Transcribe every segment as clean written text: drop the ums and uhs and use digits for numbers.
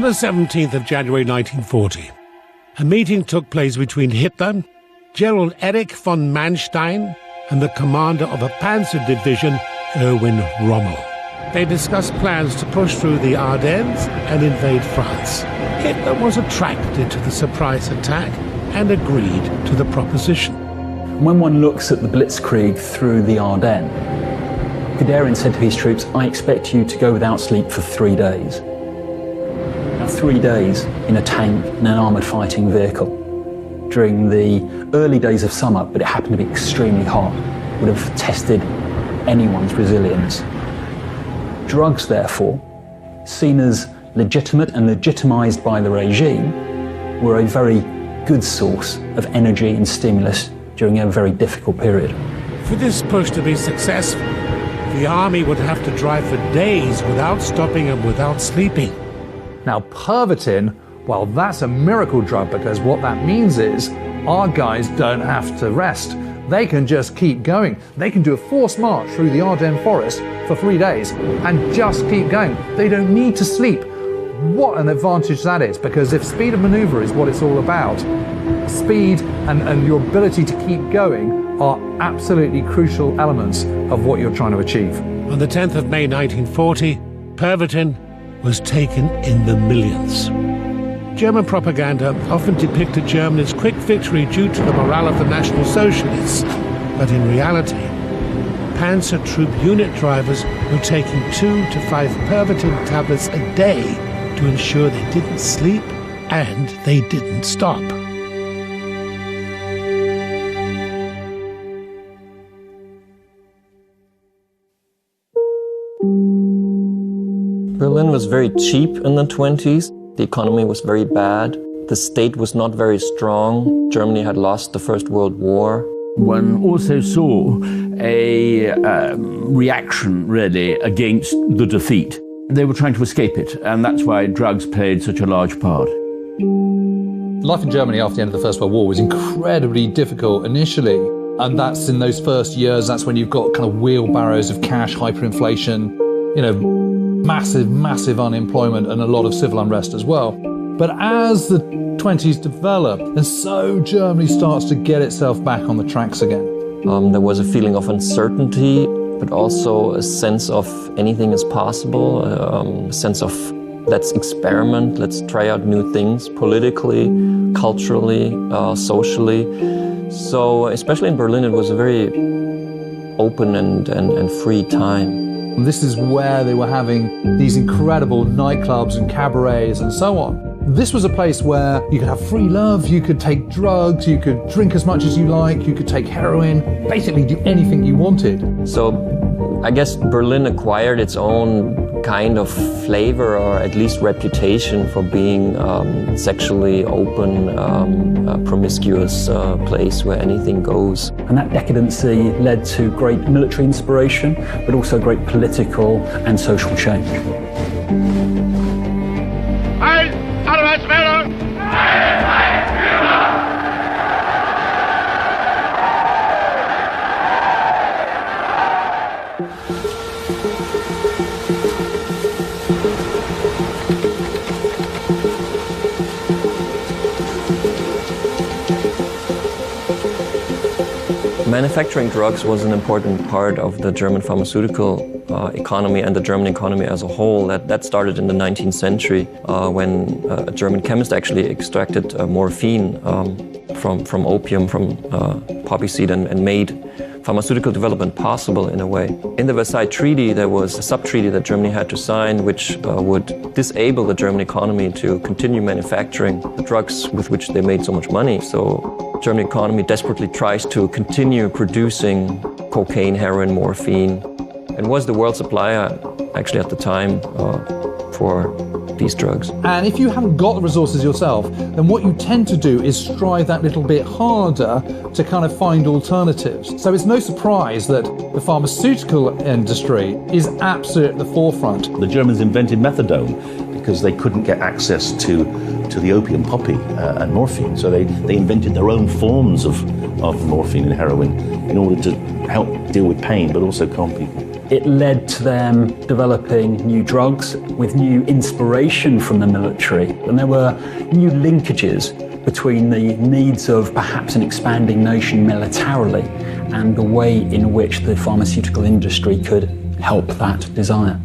On the 17th of January 1940, a meeting took place between Hitler, General Erich von Manstein, and the commander of a panzer division, Erwin Rommel. They discussed plans to push through the Ardennes and invade France. Hitler was attracted to the surprise attack and agreed to the proposition. When one looks at the blitzkrieg through the Ardennes, Guderian said to his troops, "I expect you to go without sleep for 3 days." Now, 3 days in a tank, in an armoured fighting vehicle, during the early days of summer, but it happened to be extremely hot, would have tested anyone's resilience. Drugs, therefore, seen as legitimate and legitimised by the regime, were a very good source of energy and stimulus during a very difficult period. For this push to be successful, the army would have to drive for days without stopping and without sleeping. Now, Pervitin, well, that's a miracle drug, because what that means is our guys don't have to rest. They can just keep going. They can do a forced march through the Ardennes forest for 3 days and just keep going. They don't need to sleep. What an advantage that is, because if speed of maneuver is what it's all about, speed and your ability to keep going are absolutely crucial elements of what you're trying to achieve. On the 10th of May 1940, Pervitin was taken in the millions. German propaganda often depicted Germany's quick victory due to the morale of the National Socialists, but in reality, Panzer Troop unit drivers were taking 2 to 5 Pervitin tablets a day to ensure they didn't sleep and they didn't stop. Berlin was very cheap in the 20s. The economy was very bad. The state was not very strong. Germany had lost the First World War. One also saw a reaction, really, against the defeat. They were trying to escape it, and that's why drugs played such a large part. Life in Germany after the end of the First World War was incredibly difficult initially, and that's in those first years, that's when you've got kind of wheelbarrows of cash, hyperinflation, massive unemployment and a lot of civil unrest as well. But as the 20s develop, and so Germany starts to get itself back on the tracks again. There was a feeling of uncertainty, but also a sense of anything is possible, a sense of let's experiment, let's try out new things politically, culturally, socially. So especially in Berlin, it was a very open and free time. And this is where they were having these incredible nightclubs and cabarets and so on. This was a place where you could have free love, you could take drugs, you could drink as much as you like, you could take heroin, basically do anything you wanted. So I guess Berlin acquired its own kind of flavor, or at least reputation, for being sexually open, promiscuous place where anything goes. And that decadency led to great military inspiration, but also great political and social change. Manufacturing drugs was an important part of the German pharmaceutical economy and the German economy as a whole. That started in the 19th century when a German chemist actually extracted morphine from opium, from poppy seed, and made pharmaceutical development possible in a way. In the Versailles Treaty, there was a sub-treaty that Germany had to sign, which would disable the German economy to continue manufacturing the drugs with which they made so much money. So the German economy desperately tries to continue producing cocaine, heroin, morphine, and was the world supplier, actually at the time, for these drugs. And if you haven't got the resources yourself, then what you tend to do is strive that little bit harder to kind of find alternatives. So it's no surprise that the pharmaceutical industry is absolutely at the forefront. The Germans invented methadone because they couldn't get access to the opium, poppy and morphine. So they invented their own forms of morphine and heroin in order to help deal with pain, but also calm people. It led to them developing new drugs with new inspiration from the military. And there were new linkages between the needs of perhaps an expanding nation militarily and the way in which the pharmaceutical industry could help that desire.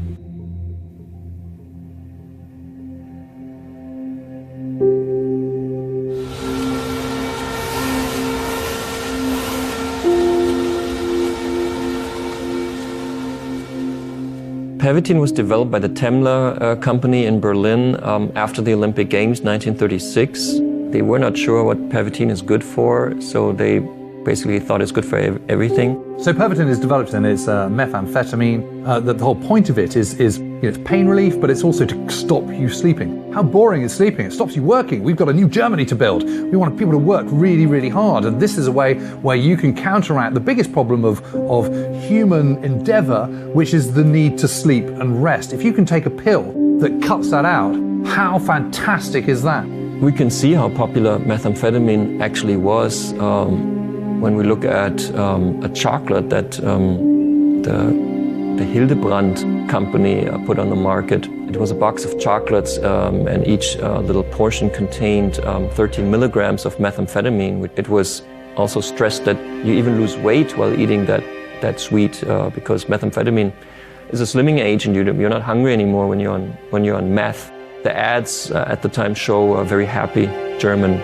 Pervitin was developed by the Temmler company in Berlin after the Olympic Games, 1936. They were not sure what Pervitin is good for, so they basically thought it's good for everything. So Pervitin is developed and it's methamphetamine. The whole point of it is it's pain relief, but it's also to stop you sleeping. How boring is sleeping? It stops you working. We've got a new Germany to build. We want people to work really, really hard. And this is a way where you can counteract the biggest problem of human endeavor, which is the need to sleep and rest. If you can take a pill that cuts that out, how fantastic is that? We can see how popular methamphetamine actually was when we look at a chocolate that the Hildebrand company put on the market. It was a box of chocolates, and each little portion contained 13 milligrams of methamphetamine. It was also stressed that you even lose weight while eating that sweet, because methamphetamine is a slimming agent. You're not hungry anymore when you're on meth. The ads at the time show a very happy German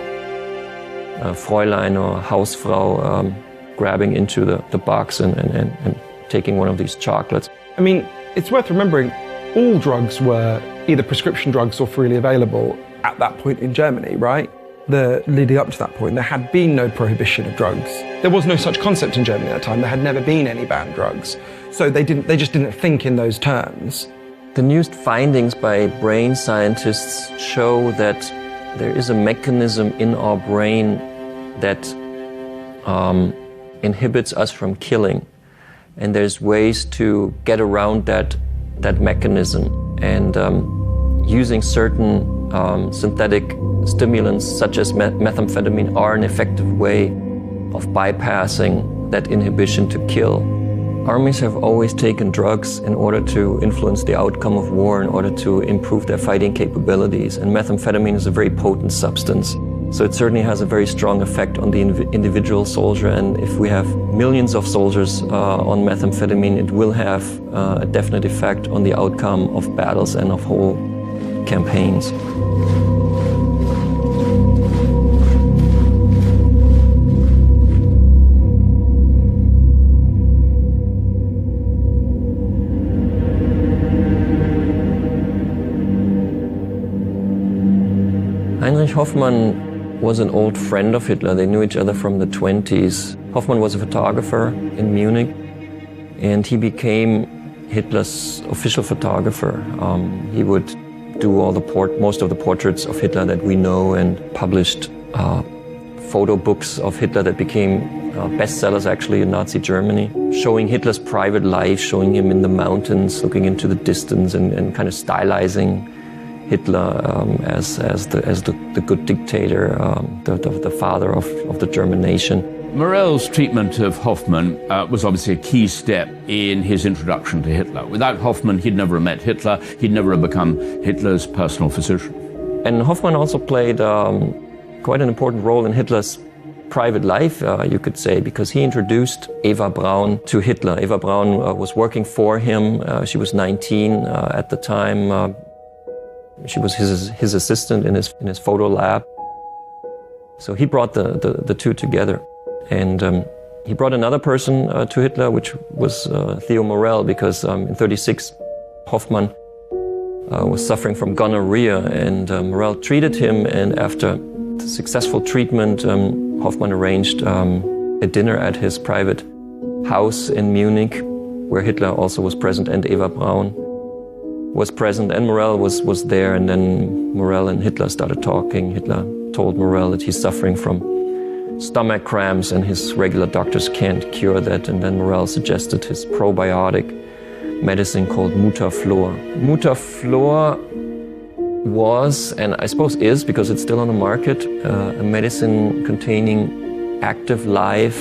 Fräulein or Hausfrau grabbing into the box and taking one of these chocolates. I mean, it's worth remembering all drugs were either prescription drugs or freely available at that point in Germany, right? Leading up to that point, there had been no prohibition of drugs. There was no such concept in Germany at that time. There had never been any banned drugs. So they just didn't think in those terms. The newest findings by brain scientists show that there is a mechanism in our brain that inhibits us from killing. And there's ways to get around that mechanism. And using certain synthetic stimulants such as methamphetamine are an effective way of bypassing that inhibition to kill. Armies have always taken drugs in order to influence the outcome of war, in order to improve their fighting capabilities. And methamphetamine is a very potent substance. So it certainly has a very strong effect on the individual soldier. And if we have millions of soldiers on methamphetamine, it will have a definite effect on the outcome of battles and of whole campaigns. Heinrich Hoffmann was an old friend of Hitler. They knew each other from the 20s. Hoffmann was a photographer in Munich, and he became Hitler's official photographer. He would do most of the portraits of Hitler that we know, and published photo books of Hitler that became bestsellers actually in Nazi Germany, showing Hitler's private life, showing him in the mountains, looking into the distance, and kind of stylizing Hitler as the good dictator, the father of the German nation. Morell's treatment of Hoffmann was obviously a key step in his introduction to Hitler. Without Hoffmann, he'd never have met Hitler. He'd never have become Hitler's personal physician. And Hoffmann also played quite an important role in Hitler's private life, you could say, because he introduced Eva Braun to Hitler. Eva Braun was working for him. She was 19 at the time. She was his assistant in his photo lab. So he brought the two together. And he brought another person to Hitler, which was Theo Morell, because in 1936, Hoffmann was suffering from gonorrhea, and Morell treated him, and after the successful treatment, Hoffmann arranged a dinner at his private house in Munich, where Hitler also was present, and Eva Braun was present, and Morell was there, and then Morell and Hitler started talking. Hitler told Morell that he's suffering from stomach cramps and his regular doctors can't cure that, and then Morell suggested his probiotic medicine called Mutaflor. Mutaflor was, and I suppose is, because it's still on the market, a medicine containing active live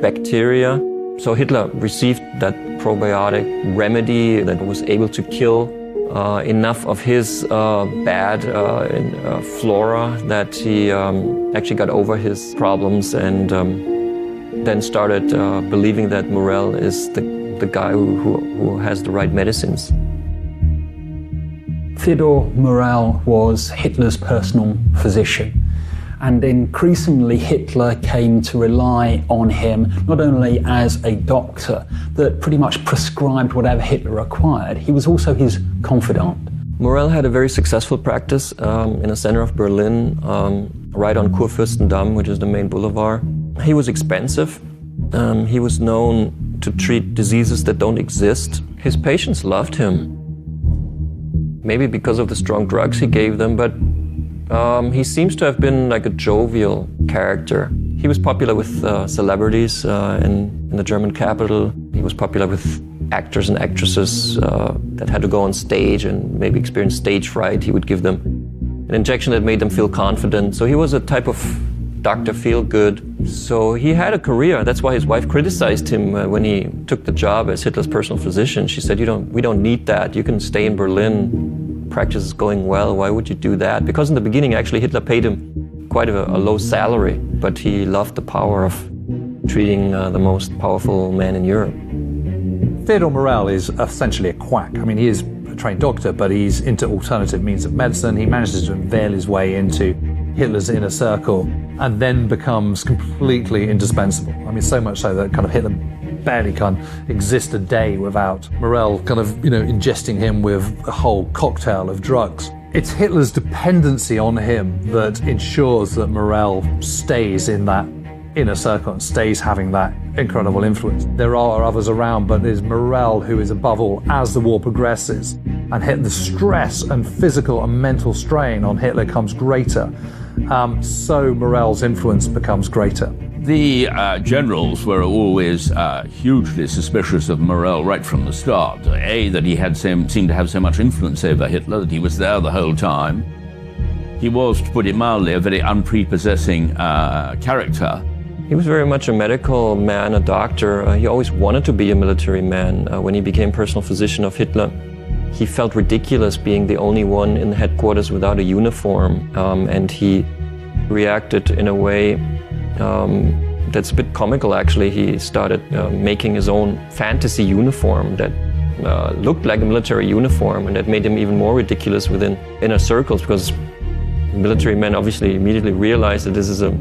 bacteria. So Hitler received that probiotic remedy that was able to kill enough of his bad flora that he actually got over his problems and then started believing that Morel is the guy who has the right medicines. Theodor Morel was Hitler's personal physician, and increasingly Hitler came to rely on him not only as a doctor that pretty much prescribed whatever Hitler required, he was also his confidant. Morel had a very successful practice in the center of Berlin, right on Kurfürstendamm, which is the main boulevard. He was expensive. He was known to treat diseases that don't exist. His patients loved him. Maybe because of the strong drugs he gave them, but he seems to have been like a jovial character. He was popular with celebrities in the German capital. He was popular with actors and actresses that had to go on stage and maybe experience stage fright. He would give them an injection that made them feel confident. So he was a type of Dr. Feel-Good. So he had a career. That's why his wife criticized him when he took the job as Hitler's personal physician. She said, we don't need that. You can stay in Berlin. Practice is going well. Why would you do that? Because in the beginning, actually, Hitler paid him quite a low salary, but he loved the power of treating the most powerful man in Europe. Theodor Morel is essentially a quack. I mean, he is a trained doctor, but he's into alternative means of medicine. He manages to unveil his way into Hitler's inner circle and then becomes completely indispensable. I mean, so much so that kind of Hitler barely can exist a day without Morel kind of, ingesting him with a whole cocktail of drugs. It's Hitler's dependency on him that ensures that Morel stays in that inner circle and stays having that incredible influence. There are others around, but it is Morel who is above all as the war progresses. And the stress and physical and mental strain on Hitler comes greater. So Morel's influence becomes greater. The generals were always hugely suspicious of Morel right from the start. That he seemed to have so much influence over Hitler, that he was there the whole time. He was, to put it mildly, a very unprepossessing character. He was very much a medical man, a doctor. He always wanted to be a military man. When he became personal physician of Hitler, he felt ridiculous being the only one in the headquarters without a uniform, and he reacted in a way that's a bit comical, actually. He started making his own fantasy uniform that looked like a military uniform, and that made him even more ridiculous within inner circles, because military men obviously immediately realized that this is a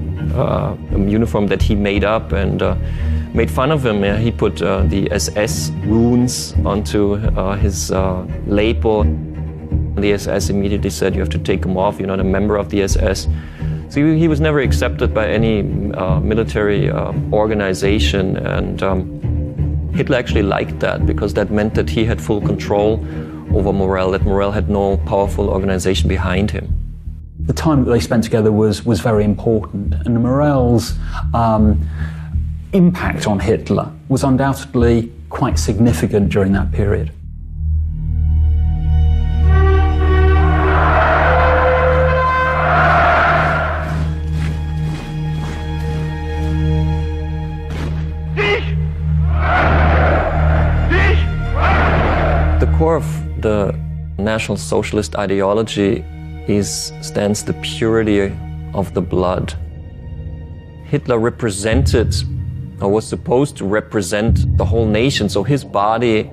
uniform that he made up, and made fun of him. He put the SS runes onto his label. The SS immediately said, you have to take them off, you're not a member of the SS. So he was never accepted by any military organization, and Hitler actually liked that, because that meant that he had full control over Morel, that Morel had no powerful organization behind him. The time that they spent together was very important, and Morel's impact on Hitler was undoubtedly quite significant during that period. The core of the National Socialist ideology stands the purity of the blood. Hitler represented, or was supposed to represent, the whole nation. So his body,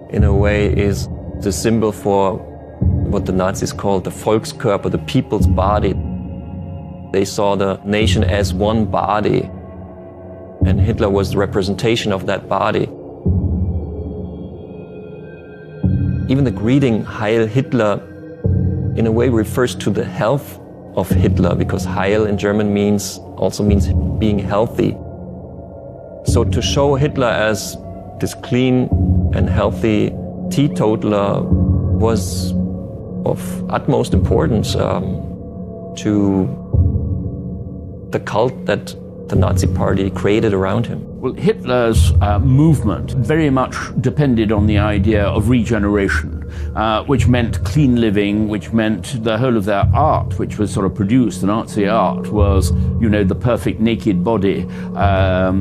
in a way, is the symbol for what the Nazis called the Volkskörper, the people's body. They saw the nation as one body, and Hitler was the representation of that body. Even the greeting Heil Hitler, in a way, refers to the health of Hitler, because Heil in German also means being healthy. So to show Hitler as this clean and healthy teetotaler was of utmost importance to the cult that the Nazi Party created around him. Well, Hitler's movement very much depended on the idea of regeneration, which meant clean living, which meant the whole of their art, which was sort of produced, the Nazi art, was, you know, the perfect naked body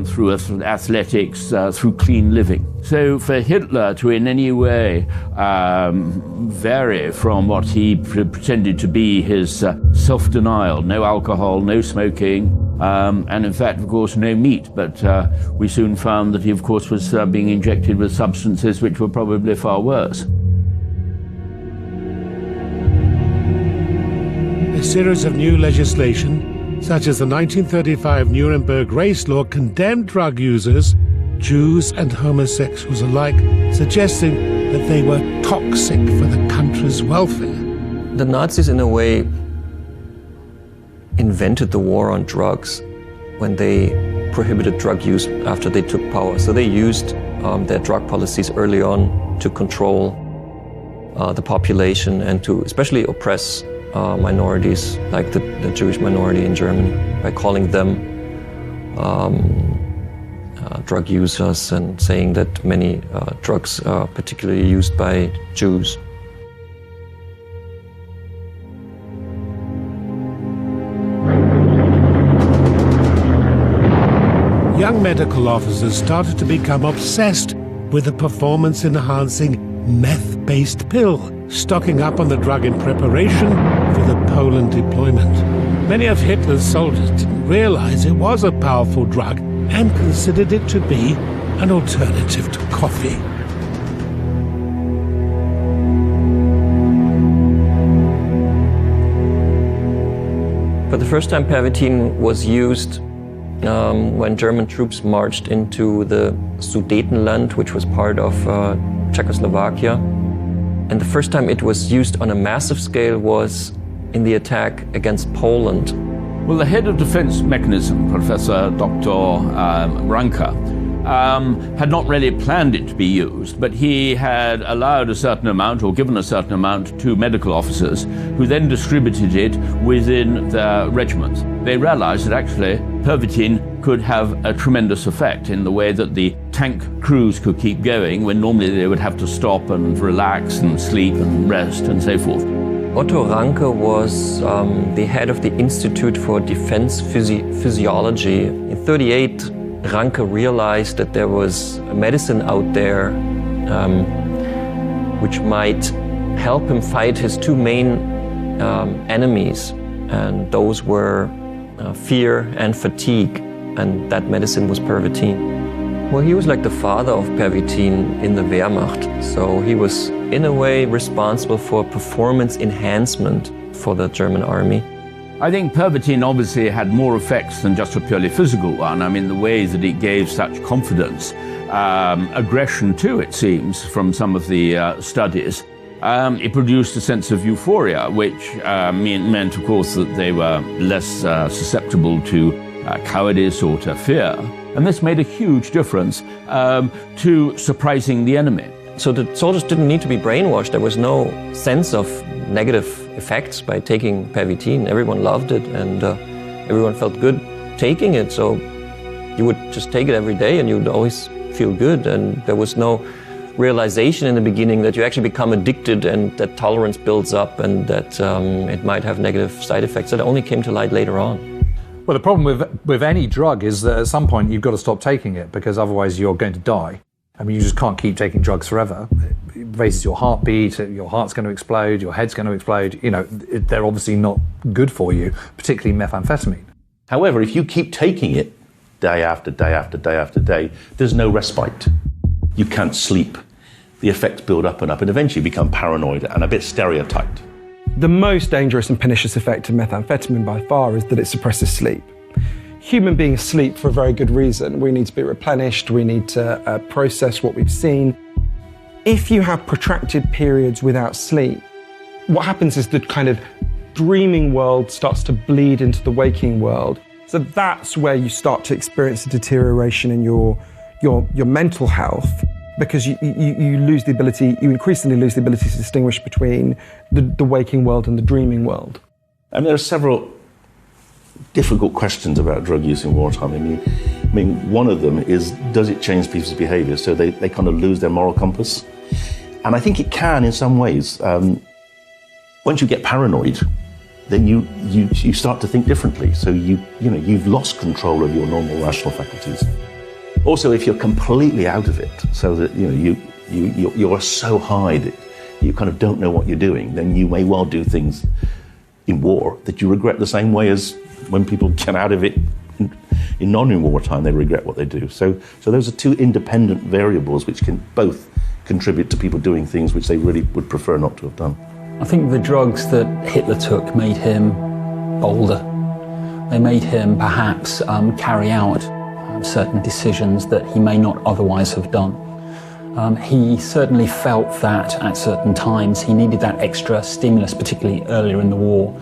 through athletics, through clean living. So for Hitler to in any way vary from what he pretended to be his self-denial, no alcohol, no smoking, and in fact, of course, no meat, but we soon found that he, of course, was being injected with substances which were probably far worse. A series of new legislation, such as the 1935 Nuremberg race law, condemned drug users, Jews and homosexuals alike, suggesting that they were toxic for the country's welfare. The Nazis, in a way, invented the war on drugs when they prohibited drug use after they took power. So they used their drug policies early on to control the population and to especially oppress minorities, like the Jewish minority in Germany, by calling them drug users and saying that many drugs are particularly used by Jews. Young medical officers started to become obsessed with the performance-enhancing meth-based pill, stocking up on the drug in preparation for the Poland deployment. Many of Hitler's soldiers didn't realize it was a powerful drug and considered it to be an alternative to coffee. For the first time, Pervitin was used when German troops marched into the Sudetenland, which was part of Czechoslovakia. And the first time it was used on a massive scale was in the attack against Poland. Well, the head of defense mechanism, Professor Dr. Ranke, had not really planned it to be used, but he had allowed a certain amount or given a certain amount to medical officers who then distributed it within their regiments. They realized that actually Pervitin could have a tremendous effect in the way that the tank crews could keep going when normally they would have to stop and relax and sleep and rest and so forth. Otto Ranke was the head of the Institute for Defense Physiology. In 1938, Ranke realized that there was a medicine out there which might help him fight his two main enemies, and those were fear and fatigue, and that medicine was Pervitin. Well, he was like the father of Pervitin in the Wehrmacht, so he was in a way responsible for performance enhancement for the German army. I think Pervitin obviously had more effects than just a purely physical one. I mean, the way that it gave such confidence, aggression too, it seems, from some of the studies. It produced a sense of euphoria, which meant, of course, that they were less susceptible to cowardice or to fear. And this made a huge difference to surprising the enemy. So the soldiers didn't need to be brainwashed. There was no sense of negative effects by taking Pervitin. Everyone loved it, and everyone felt good taking it. So you would just take it every day and you would always feel good. And there was no realization in the beginning that you actually become addicted and that tolerance builds up and that it might have negative side effects. That only came to light later on. Well, the problem with any drug is that at some point you've got to stop taking it, because otherwise you're going to die. I mean, you just can't keep taking drugs forever. It raises your heartbeat, your heart's going to explode, your head's going to explode. You know, they're obviously not good for you, particularly methamphetamine. However, if you keep taking it day after day after day after day, there's no respite. You can't sleep. The effects build up, and eventually become paranoid and a bit stereotyped. The most dangerous and pernicious effect of methamphetamine by far is that it suppresses sleep. Human beings sleep for a very good reason. We need to be replenished, we need to process what we've seen. If you have protracted periods without sleep, what happens is the kind of dreaming world starts to bleed into the waking world. So that's where you start to experience a deterioration in your mental health, because you lose the ability, you increasingly lose the ability to distinguish between the waking world and the dreaming world. And there are several difficult questions about drug use in wartime. I mean, one of them is, does it change people's behaviour so they kind of lose their moral compass? And I think it can in some ways. Once you get paranoid, then you start to think differently. So you've lost control of your normal rational faculties. Also, if you're completely out of it, so that you're so high that you kind of don't know what you're doing, then you may well do things in war that you regret the same way as when people get out of it in non-wartime, they regret what they do. So those are two independent variables which can both contribute to people doing things which they really would prefer not to have done. I think the drugs that Hitler took made him bolder. They made him perhaps carry out certain decisions that he may not otherwise have done. He certainly felt that at certain times he needed that extra stimulus, particularly earlier in the war,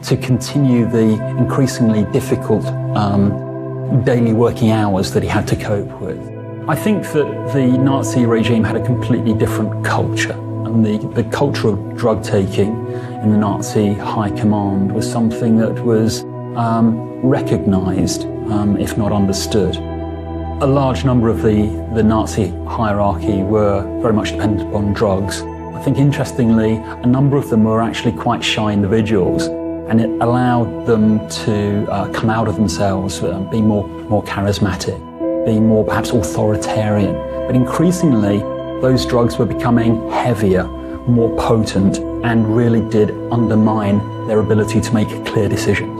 to continue the increasingly difficult daily working hours that he had to cope with. I think that the Nazi regime had a completely different culture, and the culture of drug taking in the Nazi high command was something that was recognised, if not understood. A large number of the Nazi hierarchy were very much dependent upon drugs. I think interestingly, a number of them were actually quite shy individuals, and it allowed them to come out of themselves, be more charismatic, be more perhaps authoritarian. But increasingly, those drugs were becoming heavier, more potent, and really did undermine their ability to make clear decisions.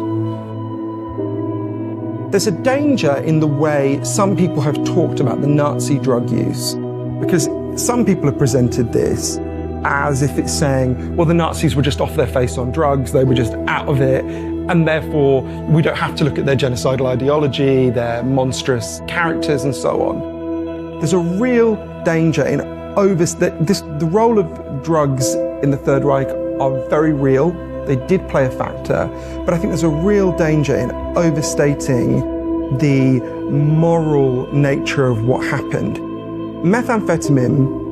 There's a danger in the way some people have talked about the Nazi drug use, because some people have presented this as if it's saying, well, the Nazis were just off their face on drugs, they were just out of it, and therefore we don't have to look at their genocidal ideology, their monstrous characters and so on. There's a real danger in the role of drugs in the Third Reich are very real. They did play a factor, but I think there's a real danger in overstating the moral nature of what happened. Methamphetamine,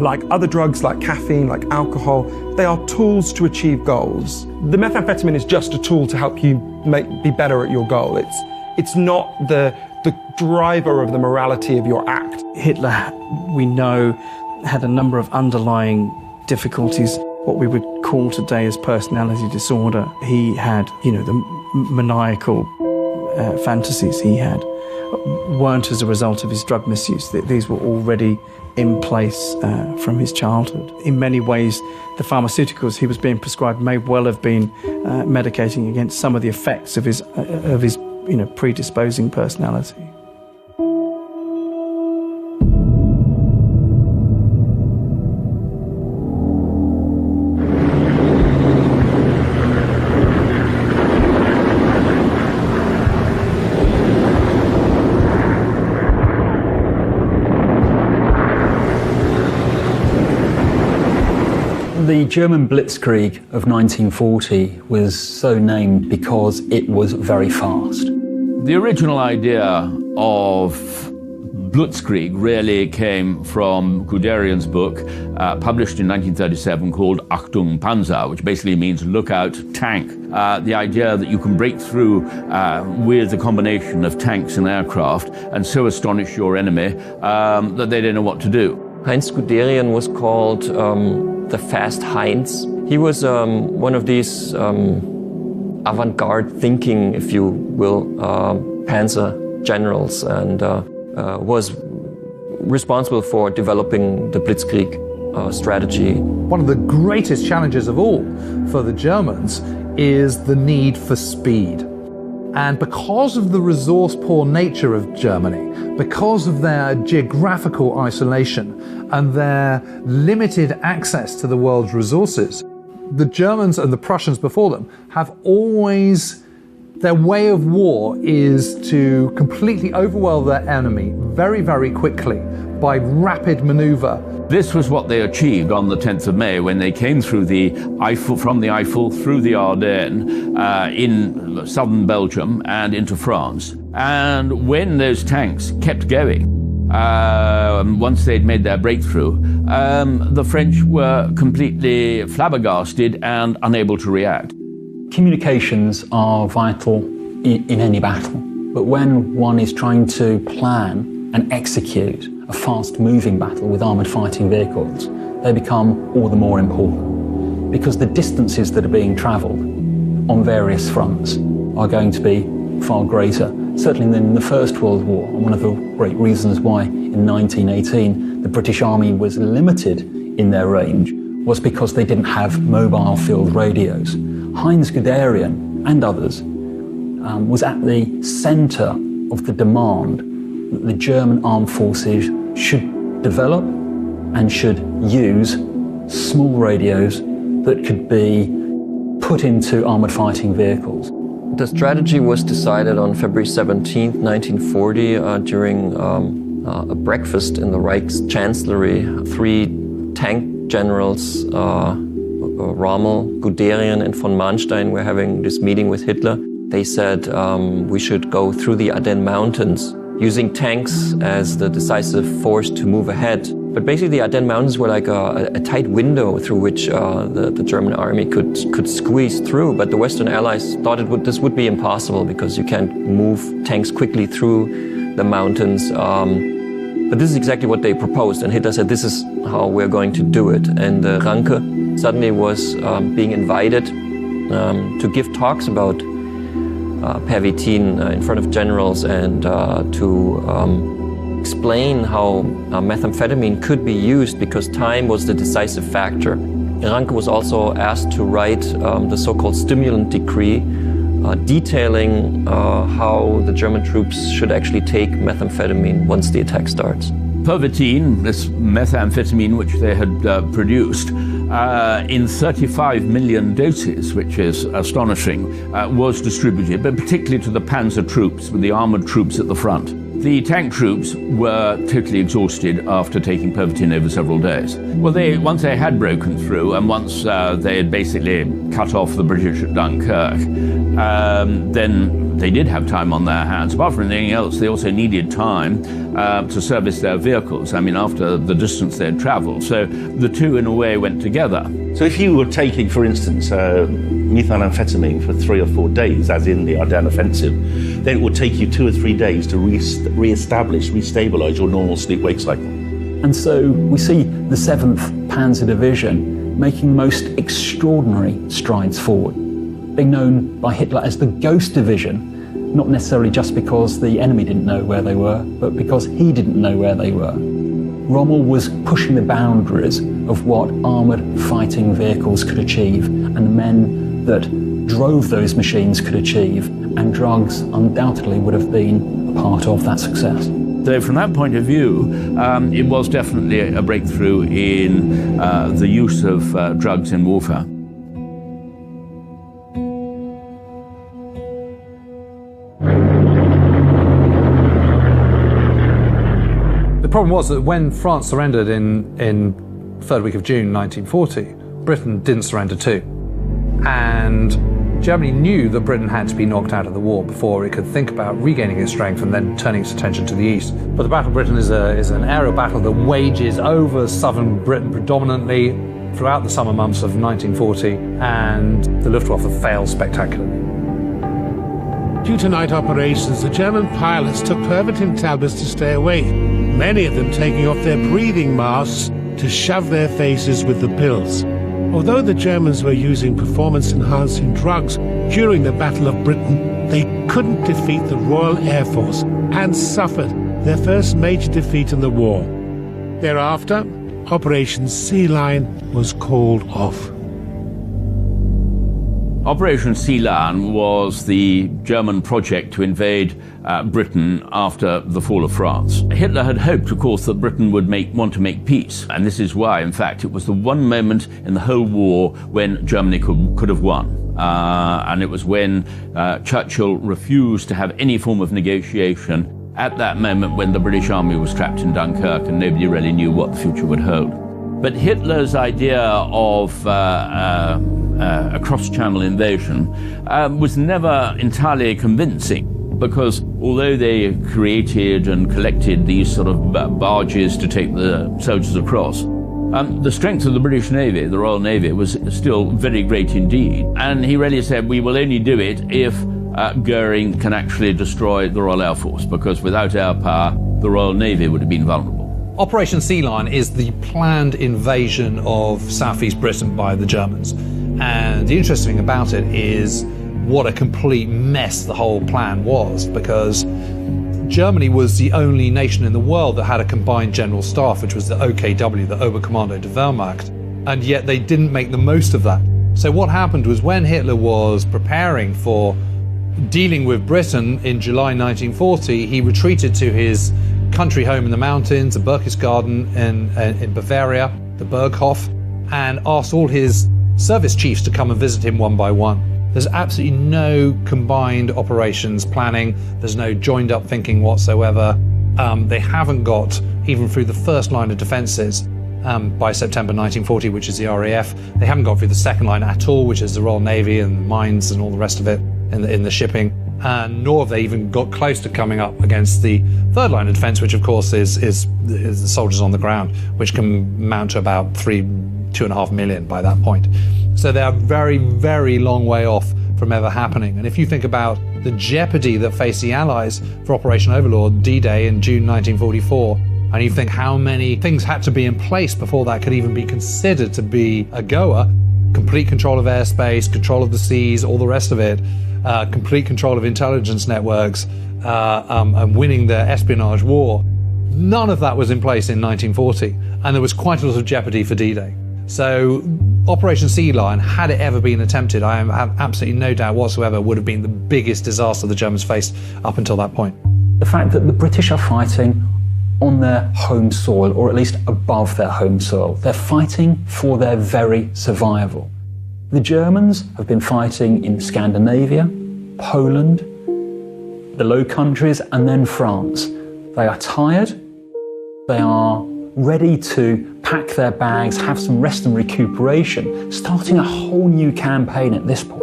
like other drugs like caffeine, like alcohol, they are tools to achieve goals. The methamphetamine is just a tool to help you be better at your goal. It's not the driver of the morality of your act. Hitler, we know, had a number of underlying difficulties, what we would call today as personality disorder. He had, the maniacal fantasies he had weren't as a result of his drug misuse. These were already in place from his childhood. In many ways, the pharmaceuticals he was being prescribed may well have been medicating against some of the effects of his predisposing personality. The German Blitzkrieg of 1940 was so named because it was very fast. The original idea of Blitzkrieg really came from Guderian's book, published in 1937, called Achtung Panzer, which basically means look out, tank. The idea that you can break through with a combination of tanks and aircraft and so astonish your enemy that they don't know what to do. Heinz Guderian was called the Fast Heinz. He was one of these avant-garde thinking, if you will, panzer generals, and was responsible for developing the Blitzkrieg strategy. One of the greatest challenges of all for the Germans is the need for speed. And because of the resource-poor nature of Germany, because of their geographical isolation and their limited access to the world's resources, the Germans and the Prussians before them have always, their way of war is to completely overwhelm their enemy very, very quickly by rapid maneuver. This was what they achieved on the 10th of May when they came through the Eifel, from the Eifel through the Ardennes in southern Belgium and into France. And when those tanks kept going, once they'd made their breakthrough, the French were completely flabbergasted and unable to react. Communications are vital in any battle. But when one is trying to plan and execute a fast-moving battle with armoured fighting vehicles, they become all the more important, because the distances that are being travelled on various fronts are going to be far greater, certainly than in the First World War. And one of the great reasons why in 1918 the British Army was limited in their range was because they didn't have mobile field radios. Heinz Guderian and others was at the centre of the demand that the German armed forces should develop and should use small radios that could be put into armoured fighting vehicles. The strategy was decided on February 17th, 1940, during a breakfast in the Reichschancellery. 3 tank generals, Rommel, Guderian, and von Manstein, were having this meeting with Hitler. They said we should go through the Ardennes Mountains, using tanks as the decisive force to move ahead. But basically the Ardennes Mountains were like a tight window through which the German army could squeeze through. But the Western Allies thought this would be impossible because you can't move tanks quickly through the mountains. But this is exactly what they proposed, and Hitler said, this is how we're going to do it. And Ranke suddenly was being invited to give talks about Pervitin in front of generals and to explain how methamphetamine could be used, because time was the decisive factor. Ranke was also asked to write the so-called stimulant decree, detailing how the German troops should actually take methamphetamine once the attack starts. Pervitin, this methamphetamine which they had produced in 35 million doses, which is astonishing, was distributed, but particularly to the panzer troops, with the armoured troops at the front. The tank troops were totally exhausted after taking Pervitin over several days. Well, once they had broken through, and once they had basically cut off the British at Dunkirk, then they did have time on their hands. Apart from anything else, they also needed time to service their vehicles, I mean, after the distance they had travelled. So the two, in a way, went together. So if you were taking, for instance, methamphetamine for 3 or 4 days, as in the Ardennes offensive, then it would take you 2 or 3 days to restabilise your normal sleep-wake cycle. And so we see the 7th Panzer Division making the most extraordinary strides forward, being known by Hitler as the Ghost Division, not necessarily just because the enemy didn't know where they were, but because he didn't know where they were. Rommel was pushing the boundaries of what armoured fighting vehicles could achieve, and the men that drove those machines could achieve, and drugs undoubtedly would have been a part of that success. So from that point of view, it was definitely a breakthrough in the use of drugs in warfare. The problem was that when France surrendered in third week of June 1940, Britain didn't surrender too. And Germany knew that Britain had to be knocked out of the war before it could think about regaining its strength and then turning its attention to the east. But the Battle of Britain is an aerial battle that wages over southern Britain predominantly throughout the summer months of 1940, and the Luftwaffe failed spectacularly. Due to night operations, the German pilots took Pervitin tablets to stay awake, many of them taking off their breathing masks to shove their faces with the pills. Although the Germans were using performance-enhancing drugs during the Battle of Britain, they couldn't defeat the Royal Air Force and suffered their first major defeat in the war. Thereafter, Operation Sea Lion was called off. Operation Sea Lion was the German project to invade Britain after the fall of France. Hitler had hoped, of course, that Britain would want to make peace, and this is why, in fact, it was the one moment in the whole war when Germany could have won. And it was when Churchill refused to have any form of negotiation at that moment when the British Army was trapped in Dunkirk and nobody really knew what the future would hold. But Hitler's idea of a cross-channel invasion was never entirely convincing, because although they created and collected these sort of barges to take the soldiers across, the strength of the British Navy, the Royal Navy, was still very great indeed. And he really said, we will only do it if Goering can actually destroy the Royal Air Force, because without air power, the Royal Navy would have been vulnerable. Operation Sea Lion is the planned invasion of southeast Britain by the Germans. And the interesting thing about it is what a complete mess the whole plan was, because Germany was the only nation in the world that had a combined general staff, which was the OKW, the Oberkommando der Wehrmacht, and yet they didn't make the most of that. So what happened was, when Hitler was preparing for dealing with Britain in July 1940, he retreated to his country home in the mountains, the Berchtesgaden in Bavaria, the Berghof, and asked all his service chiefs to come and visit him one by one. There's absolutely no combined operations planning. There's no joined up thinking whatsoever. They haven't got, even through the first line of defences by September 1940, which is the RAF, they haven't got through the second line at all, which is the Royal Navy and mines and all the rest of it in the shipping. Nor have they even got close to coming up against the third line of defence, which of course is the soldiers on the ground, which can mount to about 2.5 million by that point. So they are very, very long way off from ever happening. And if you think about the jeopardy that faced the Allies for Operation Overlord, D-Day in June 1944, and you think how many things had to be in place before that could even be considered to be a goer, complete control of airspace, control of the seas, all the rest of it, complete control of intelligence networks, and winning the espionage war, none of that was in place in 1940. And there was quite a lot of jeopardy for D-Day. So Operation Sea Lion, had it ever been attempted, I have absolutely no doubt whatsoever, would have been the biggest disaster the Germans faced up until that point. The fact that the British are fighting on their home soil, or at least above their home soil. They're fighting for their very survival. The Germans have been fighting in Scandinavia, Poland, the Low Countries, and then France. They are tired. They are ready to pack their bags, have some rest and recuperation, starting a whole new campaign at this point,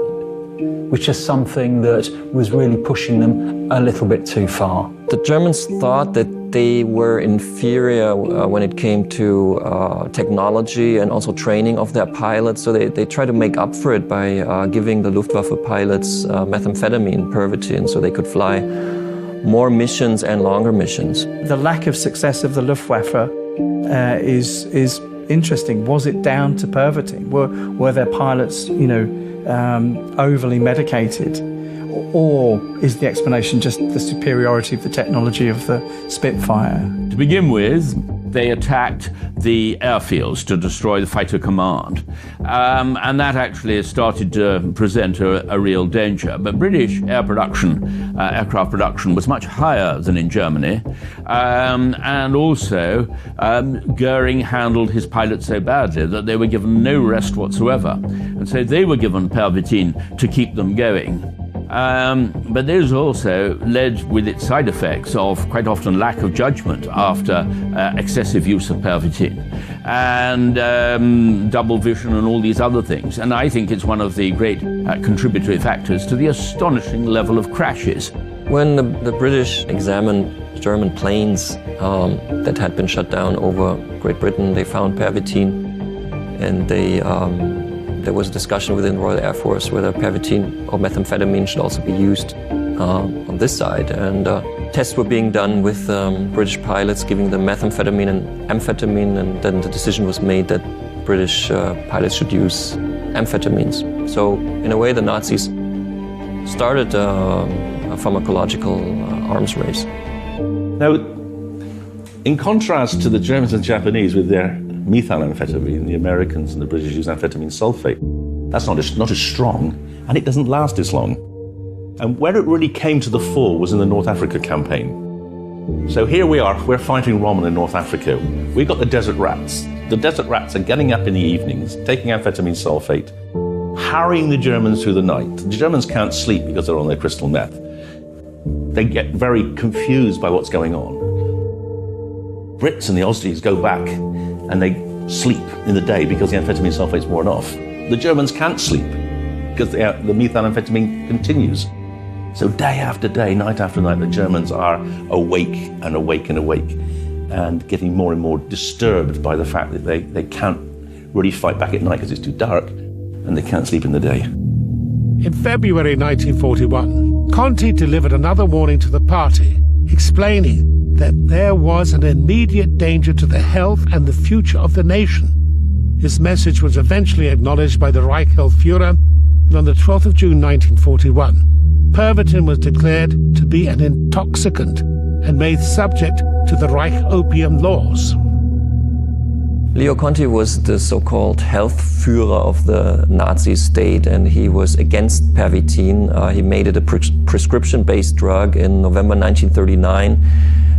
which is something that was really pushing them a little bit too far. The Germans thought that they were inferior when it came to technology and also training of their pilots, so they tried to make up for it by giving the Luftwaffe pilots methamphetamine, Pervitin, so they could fly more missions and longer missions. The lack of success of the Luftwaffe is interesting. Was it down to Pervitin? Were their pilots, overly medicated? Or is the explanation just the superiority of the technology of the Spitfire? To begin with, they attacked the airfields to destroy the fighter command. And that actually started to present a real danger. But British aircraft production was much higher than in Germany. And also, Goering handled his pilots so badly that they were given no rest whatsoever. And so they were given Pervitin to keep them going. But this also led with its side effects of quite often lack of judgment after excessive use of Pervitin and double vision and all these other things. And I think it's one of the great contributory factors to the astonishing level of crashes. When the British examined German planes that had been shut down over Great Britain, they found Pervitin, and there was a discussion within the Royal Air Force whether Pervitin or methamphetamine should also be used on this side. And tests were being done with British pilots, giving them methamphetamine and amphetamine, and then the decision was made that British pilots should use amphetamines. So in a way, the Nazis started a pharmacological arms race. Now, in contrast to the Germans and Japanese with their methamphetamine, the Americans and the British use amphetamine sulfate. That's not as strong, and it doesn't last as long. And where it really came to the fore was in the North Africa campaign. So here we are, we're fighting Rommel in North Africa. We've got the desert rats. The desert rats are getting up in the evenings, taking amphetamine sulfate, harrying the Germans through the night. The Germans can't sleep because they're on their crystal meth. They get very confused by what's going on. Brits and the Aussies go back and they sleep in the day because the amphetamine sulfate's worn off. The Germans can't sleep because the methamphetamine continues. So day after day, night after night, the Germans are awake and awake and awake and getting more and more disturbed by the fact that they can't really fight back at night because it's too dark and they can't sleep in the day. In February 1941, Conti delivered another warning to the party, explaining that there was an immediate danger to the health and the future of the nation. His message was eventually acknowledged by the Reichsführer, and on the 12th of June 1941, Pervitin was declared to be an intoxicant and made subject to the Reich opium laws. Leo Conti was the so-called health Führer of the Nazi state, and he was against Pervitin. He made it a prescription-based drug in November 1939,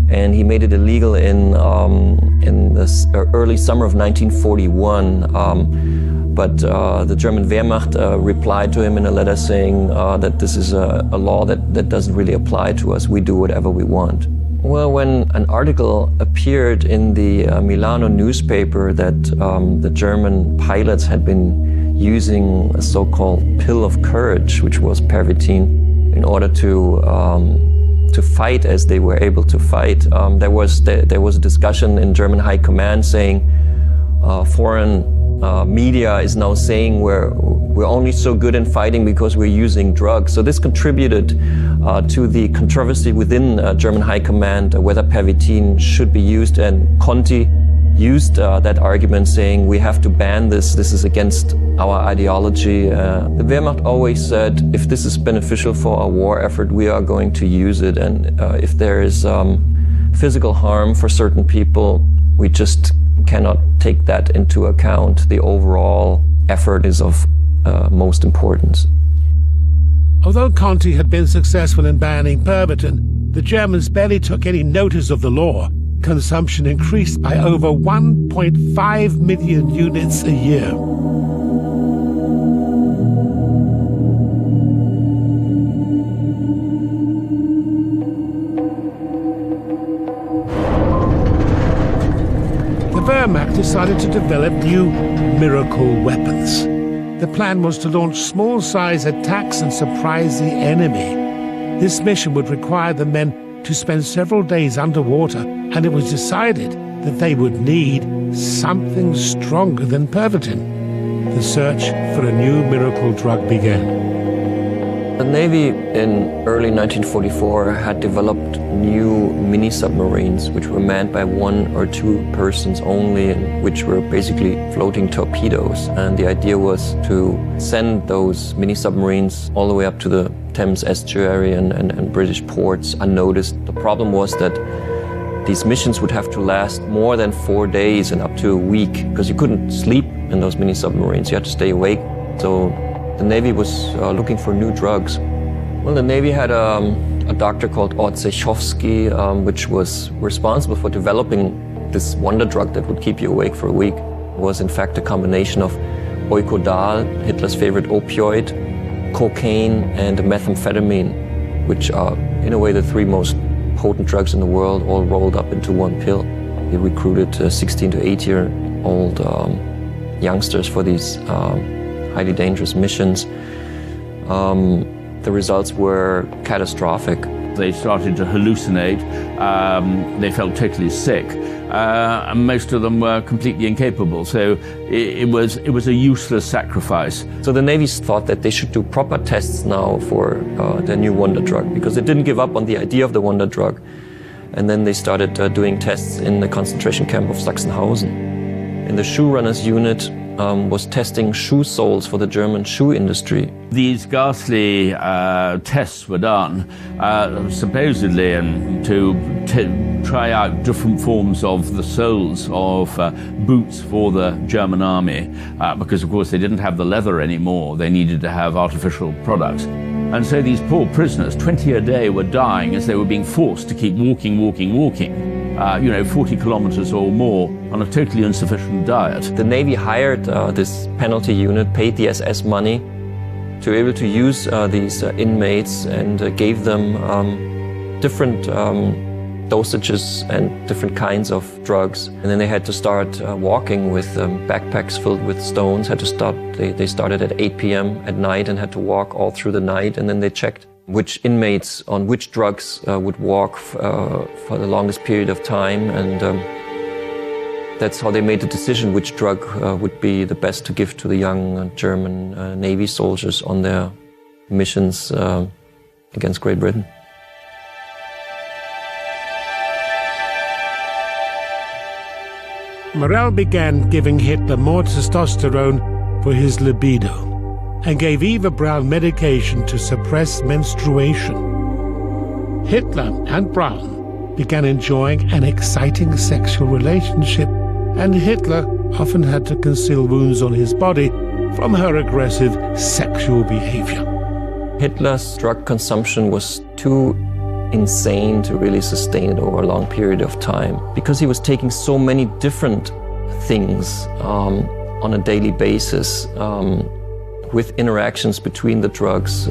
and he made it illegal in the early summer of 1941. But the German Wehrmacht replied to him in a letter saying that this is a law that doesn't really apply to us. We do whatever we want. Well, when an article appeared in the Milano newspaper that the German pilots had been using a so-called pill of courage, which was Pervitin, in order to fight as they were able to fight, there was a discussion in German High Command saying foreign media is now saying we're only so good in fighting because we're using drugs. So this contributed to the controversy within German High Command whether Pervitin should be used, and Conti used that argument saying we have to ban this is against our ideology. The Wehrmacht always said if this is beneficial for our war effort, we are going to use it, and if there is physical harm for certain people, we just cannot take that into account. The overall effort is of most importance. Although Conti had been successful in banning Pervitin, the Germans barely took any notice of the law. Consumption increased by over 1.5 million units a year. The Wehrmacht decided to develop new miracle weapons. The plan was to launch small-size attacks and surprise the enemy. This mission would require the men to spend several days underwater, and it was decided that they would need something stronger than Pervitin. The search for a new miracle drug began. The Navy in early 1944 had developed new mini-submarines which were manned by 1 or 2 persons only, and which were basically floating torpedoes. And the idea was to send those mini-submarines all the way up to the Thames estuary and British ports unnoticed. The problem was that these missions would have to last more than 4 days and up to a week, because you couldn't sleep in those mini-submarines. You had to stay awake. So the Navy was looking for new drugs. Well, the Navy had a doctor called Orzechowski, which was responsible for developing this wonder drug that would keep you awake for a week. It was in fact a combination of Eukodal, Hitler's favorite opioid, cocaine, and methamphetamine, which are in a way the 3 most potent drugs in the world, all rolled up into one pill. He recruited 16 to 18-year-old youngsters for these highly dangerous missions. The results were catastrophic. They started to hallucinate, they felt totally sick, and most of them were completely incapable, so it was a useless sacrifice. So the Navy thought that they should do proper tests now for their new wonder drug, because they didn't give up on the idea of the wonder drug. And then they started doing tests in the concentration camp of Sachsenhausen. In the shoe runners unit was testing shoe soles for the German shoe industry. These ghastly tests were done, supposedly to try out different forms of the soles of boots for the German army, because of course they didn't have the leather anymore, they needed to have artificial products. And so these poor prisoners, 20 a day, were dying as they were being forced to keep walking, 40 kilometers or more on a totally insufficient diet. The Navy hired this penalty unit, paid the SS money to be able to use these inmates, and gave them different dosages and different kinds of drugs. And then they had to start walking with backpacks filled with stones. They started at 8 p.m. at night and had to walk all through the night, and then they checked which inmates on which drugs would walk for the longest period of time, and that's how they made the decision which drug would be the best to give to the young German Navy soldiers on their missions against Great Britain. Morell began giving Hitler more testosterone for his libido and gave Eva Braun medication to suppress menstruation. Hitler and Braun began enjoying an exciting sexual relationship, and Hitler often had to conceal wounds on his body from her aggressive sexual behavior. Hitler's drug consumption was too insane to really sustain it over a long period of time, because he was taking so many different things on a daily basis with interactions between the drugs.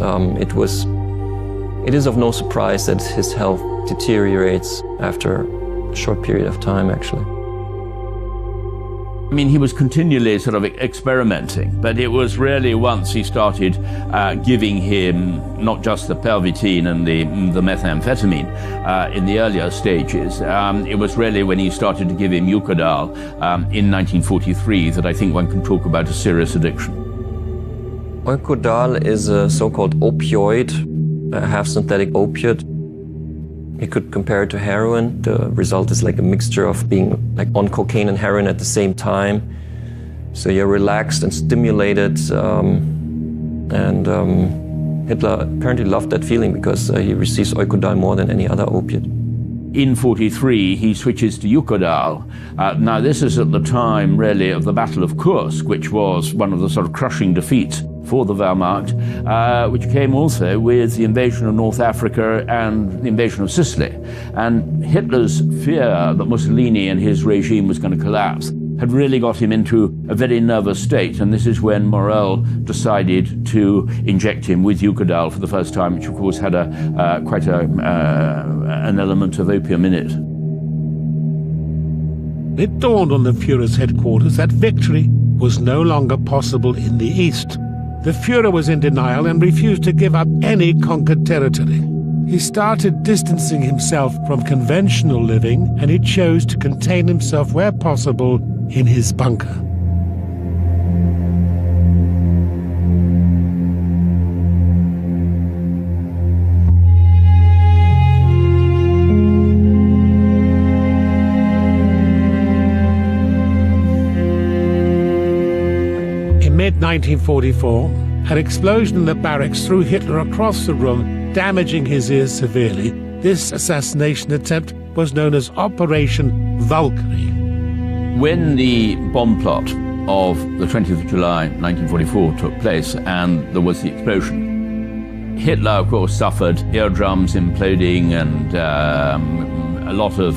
It is of no surprise that his health deteriorates after a short period of time, actually. I mean, he was continually sort of experimenting, but it was really once he started giving him not just the Pervitin and the methamphetamine in the earlier stages. It was really when he started to give him Eucodal in 1943 that I think one can talk about a serious addiction. Eucodal is a so-called opioid, a half-synthetic opiate. You could compare it to heroin. The result is like a mixture of being like on cocaine and heroin at the same time. So you're relaxed and stimulated, and Hitler apparently loved that feeling because he receives Eucodal more than any other opiate. In 1943, he switches to Eucodal. Now, this is at the time, really, of the Battle of Kursk, which was one of the sort of crushing defeats for the Wehrmacht, which came also with the invasion of North Africa and the invasion of Sicily. And Hitler's fear that Mussolini and his regime was going to collapse had really got him into a very nervous state, and this is when Morell decided to inject him with Eucodal for the first time, which of course had quite an element of opium in it. It dawned on the Führer's headquarters that victory was no longer possible in the east. The Führer was in denial and refused to give up any conquered territory. He started distancing himself from conventional living, and he chose to contain himself where possible in his bunker. In mid-1944, an explosion in the barracks threw Hitler across the room, damaging his ears severely. This assassination attempt was known as Operation Valkyrie. When the bomb plot of the 20th of July 1944 took place and there was the explosion, Hitler, of course, suffered eardrums imploding and a lot of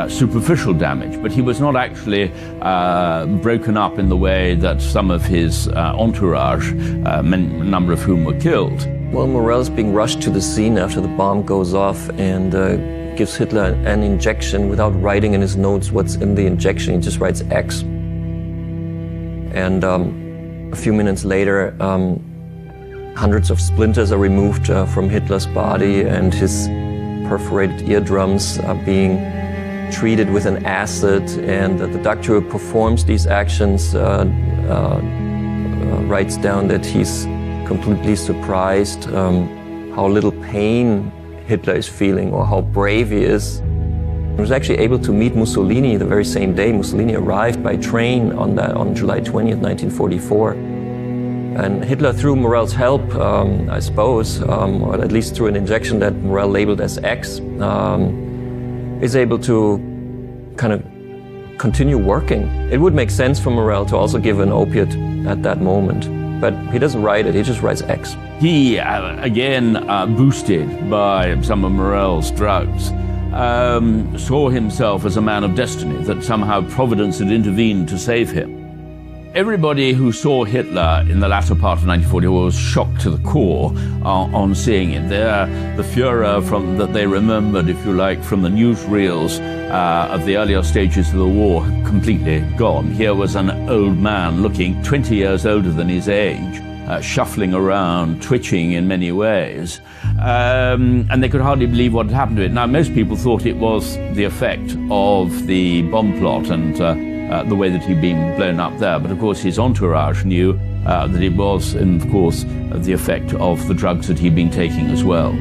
superficial damage, but he was not actually broken up in the way that some of his entourage, a number of whom were killed. Well, Morell's being rushed to the scene after the bomb goes off and gives Hitler an injection without writing in his notes what's in the injection. He just writes X. And a few minutes later, hundreds of splinters are removed from Hitler's body, and his perforated eardrums are being treated with an acid, and the doctor who performs these actions writes down that he's completely surprised how little pain Hitler is feeling or how brave he is. He was actually able to meet Mussolini the very same day. Mussolini arrived by train on July 20th, 1944. And Hitler, through Morell's help, I suppose, or at least through an injection that Morell labeled as X, is able to kind of continue working. It would make sense for Morell to also give an opiate at that moment, but he doesn't write it, he just writes X. He, again boosted by some of Morell's drugs, saw himself as a man of destiny, that somehow Providence had intervened to save him. Everybody who saw Hitler in the latter part of 1944 was shocked to the core on seeing it. The Führer that they remembered, if you like, from the newsreels of the earlier stages of the war, completely gone. Here was an old man looking 20 years older than his age, shuffling around, twitching in many ways. And they could hardly believe what had happened to it. Now, most people thought it was the effect of the bomb plot and the way that he'd been blown up there. But of course his entourage knew that it was, of course, the effect of the drugs that he'd been taking as well.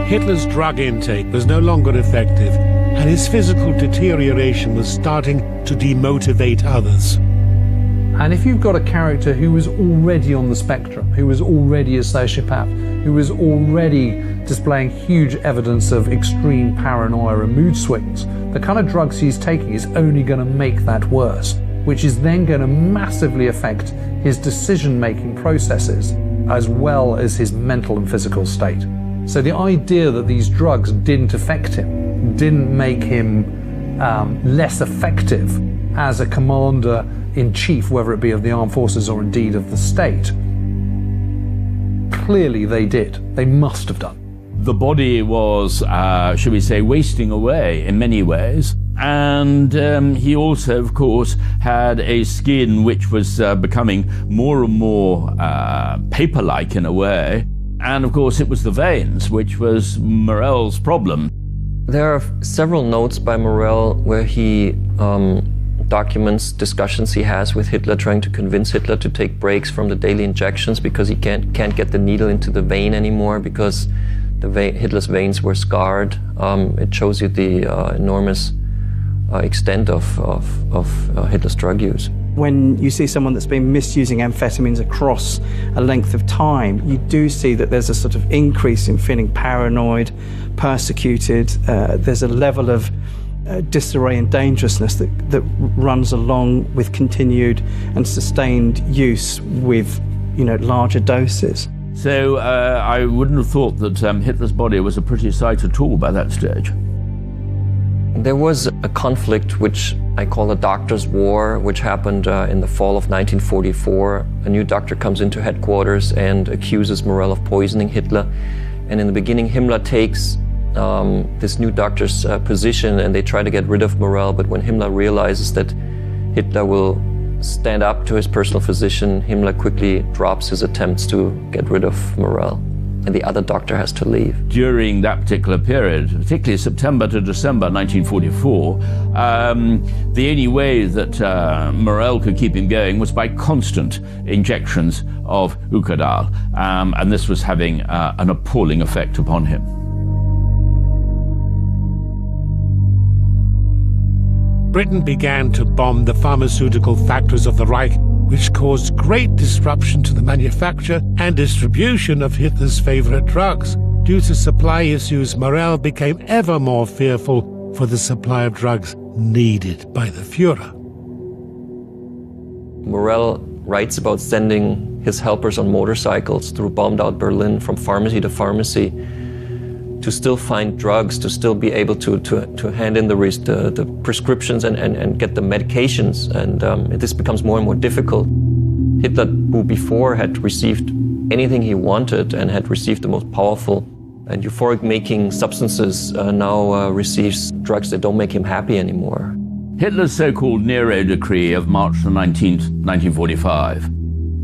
Hitler's drug intake was no longer effective, and his physical deterioration was starting to demotivate others. And if you've got a character who was already on the spectrum, who was already a sociopath, who was already displaying huge evidence of extreme paranoia and mood swings, the kind of drugs he's taking is only going to make that worse, which is then going to massively affect his decision-making processes as well as his mental and physical state. So the idea that these drugs didn't affect him, didn't make him less effective as a commander-in-chief, whether it be of the armed forces or indeed of the state, clearly they did. They must have done. The body was, shall we say, wasting away in many ways. And he also, of course, had a skin which was becoming more and more paper-like in a way. And of course, it was the veins, which was Morell's problem. There are several notes by Morell where he documents discussions he has with Hitler, trying to convince Hitler to take breaks from the daily injections because he can't get the needle into the vein anymore because Hitler's veins were scarred. It shows you the enormous extent of Hitler's drug use. When you see someone that's been misusing amphetamines across a length of time, you do see that there's a sort of increase in feeling paranoid, persecuted. There's a level of disarray and dangerousness that runs along with continued and sustained use with, larger doses. So I wouldn't have thought that Hitler's body was a pretty sight at all by that stage. There was a conflict which I call a doctor's war, which happened in the fall of 1944. A new doctor comes into headquarters and accuses Morell of poisoning Hitler. And in the beginning, Himmler takes this new doctor's position and they try to get rid of Morell. But when Himmler realizes that Hitler will stand up to his personal physician, Himmler quickly drops his attempts to get rid of Morell. And the other doctor has to leave. During that particular period, particularly September to December 1944, the only way that Morell could keep him going was by constant injections of Ukadal, and this was having an appalling effect upon him. Britain began to bomb the pharmaceutical factories of the Reich, which caused great disruption to the manufacture and distribution of Hitler's favorite drugs. Due to supply issues, Morell became ever more fearful for the supply of drugs needed by the Führer. Morell writes about sending his helpers on motorcycles through bombed-out Berlin from pharmacy to pharmacy to still find drugs, to still be able to hand in the prescriptions and get the medications. And this becomes more and more difficult. Hitler, who before had received anything he wanted and had received the most powerful and euphoric-making substances, now receives drugs that don't make him happy anymore. Hitler's so-called Nero decree of March the 19th, 1945,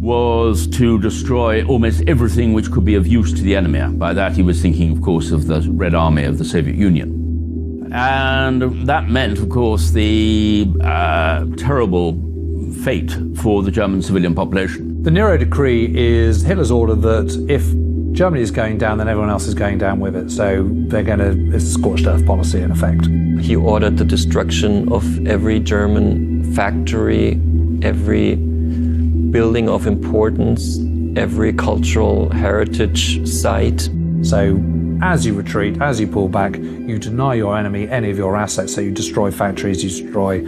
was to destroy almost everything which could be of use to the enemy. By that he was thinking, of course, of the Red Army of the Soviet Union. And that meant, of course, the terrible fate for the German civilian population. The Nero decree is Hitler's order that if Germany is going down, then everyone else is going down with it. So they're going to, it's a scorched earth policy in effect. He ordered the destruction of every German factory, every building of importance, every cultural heritage site. So as you retreat, as you pull back, you deny your enemy any of your assets. So you destroy factories, you destroy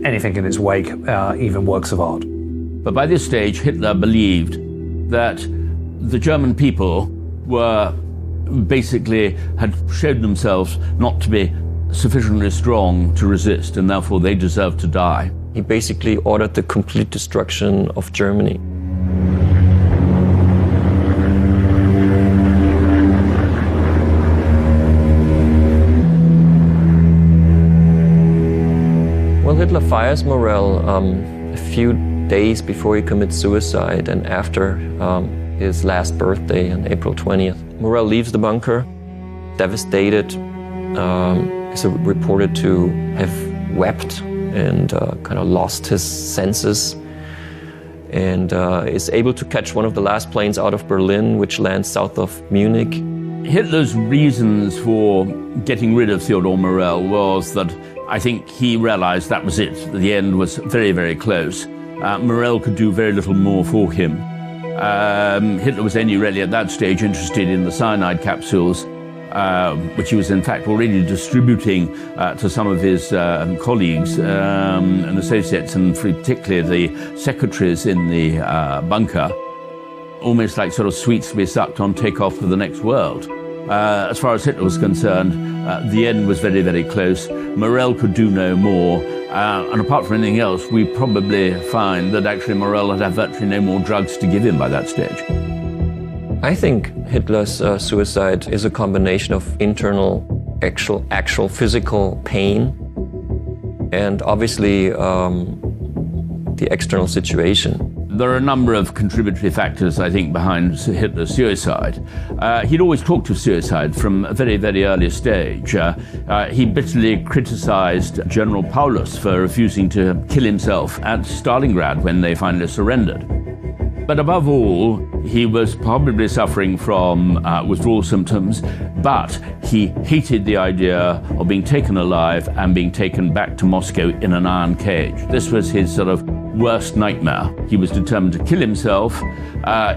anything in its wake, even works of art. But by this stage, Hitler believed that the German people were basically had showed themselves not to be sufficiently strong to resist, and therefore they deserved to die. He basically ordered the complete destruction of Germany. Well, Hitler fires Morell a few days before he commits suicide, and after his last birthday on April 20th. Morell leaves the bunker, devastated, is reported to have wept and kind of lost his senses, and is able to catch one of the last planes out of Berlin, which lands south of Munich. Hitler's reasons for getting rid of Theodor Morell was that I think he realized that was it. The end was very, very close. Morell could do very little more for him. Hitler was only really at that stage interested in the cyanide capsules, which he was in fact already distributing to some of his colleagues and associates, and particularly the secretaries in the bunker, almost like sort of sweets to be sucked on takeoff to the next world. As far as Hitler was concerned, the end was very, very close. Morell could do no more. And apart from anything else, we probably find that actually Morell had virtually no more drugs to give him by that stage. I think Hitler's suicide is a combination of internal, actual physical pain, and obviously the external situation. There are a number of contributory factors, I think, behind Hitler's suicide. He'd always talked of suicide from a very, very early stage. He bitterly criticized General Paulus for refusing to kill himself at Stalingrad when they finally surrendered. But above all, he was probably suffering from withdrawal symptoms, but he hated the idea of being taken alive and being taken back to Moscow in an iron cage. This was his sort of worst nightmare. He was determined to kill himself,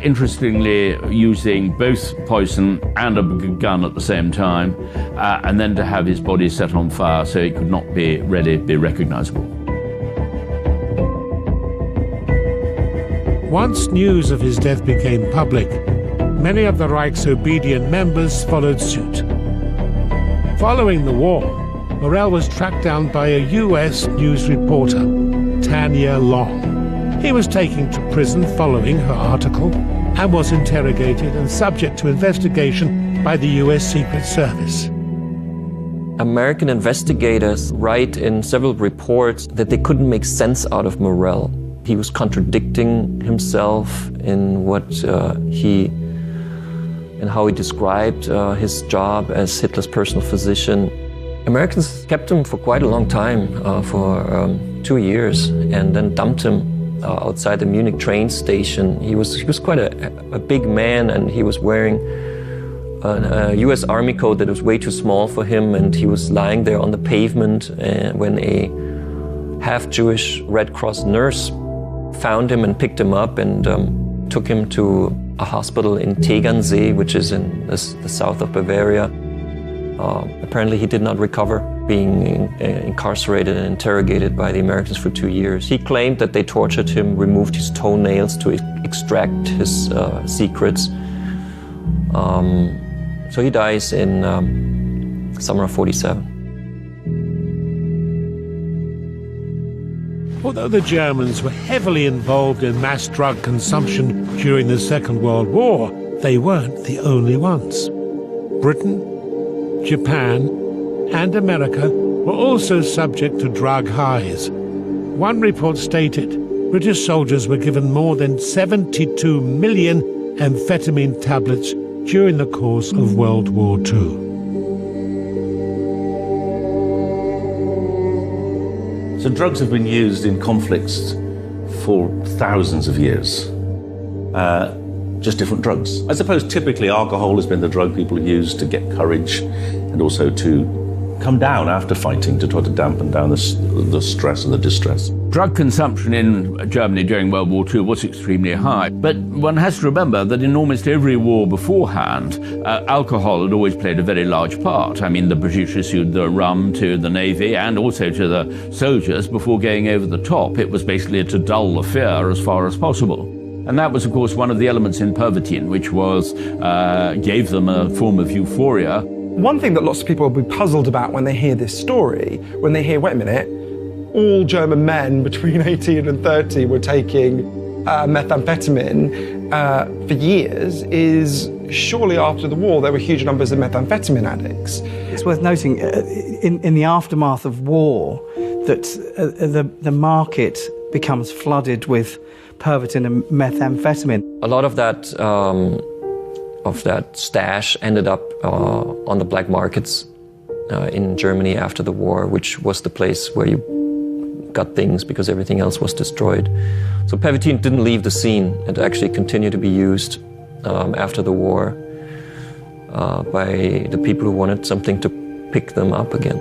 interestingly using both poison and a gun at the same time, and then to have his body set on fire so it could not really be recognizable. Once news of his death became public, many of the Reich's obedient members followed suit. Following the war, Morell was tracked down by a US news reporter, Tanya Long. He was taken to prison following her article and was interrogated and subject to investigation by the US Secret Service. American investigators write in several reports that they couldn't make sense out of Morell. He was contradicting himself in how he described his job as Hitler's personal physician. Americans kept him for quite a long time, for 2 years, and then dumped him outside the Munich train station. He was quite a big man, and he was wearing a US Army coat that was way too small for him, and he was lying there on the pavement when a half-Jewish Red Cross nurse found him and picked him up and took him to a hospital in Tegernsee, which is in the south of Bavaria. Apparently he did not recover, being incarcerated and interrogated by the Americans for 2 years. He claimed that they tortured him, removed his toenails to extract his secrets. So he dies in summer of 47. Although the Germans were heavily involved in mass drug consumption during the Second World War, they weren't the only ones. Britain, Japan, and America were also subject to drug highs. One report stated British soldiers were given more than 72 million amphetamine tablets during the course of World War II. So drugs have been used in conflicts for thousands of years. Just different drugs. I suppose typically alcohol has been the drug people use to get courage and also to come down after fighting, to try to dampen down the stress and the distress. Drug consumption in Germany during World War II was extremely high, but one has to remember that in almost every war beforehand, alcohol had always played a very large part. I mean, the British issued the rum to the Navy and also to the soldiers before going over the top. It was basically to dull the fear as far as possible. And that was, of course, one of the elements in Pervitin, which was gave them a form of euphoria. One thing that lots of people will be puzzled about when they hear this story, when they hear, wait a minute, all German men between 18 and 30 were taking methamphetamine for years, is surely after the war there were huge numbers of methamphetamine addicts. It's worth noting in the aftermath of war that the market becomes flooded with Pervitin and methamphetamine. A lot of that stash ended up on the black markets in Germany after the war, which was the place where you got things because everything else was destroyed. So pervitin didn't leave the scene. It actually continued to be used after the war by the people who wanted something to pick them up again.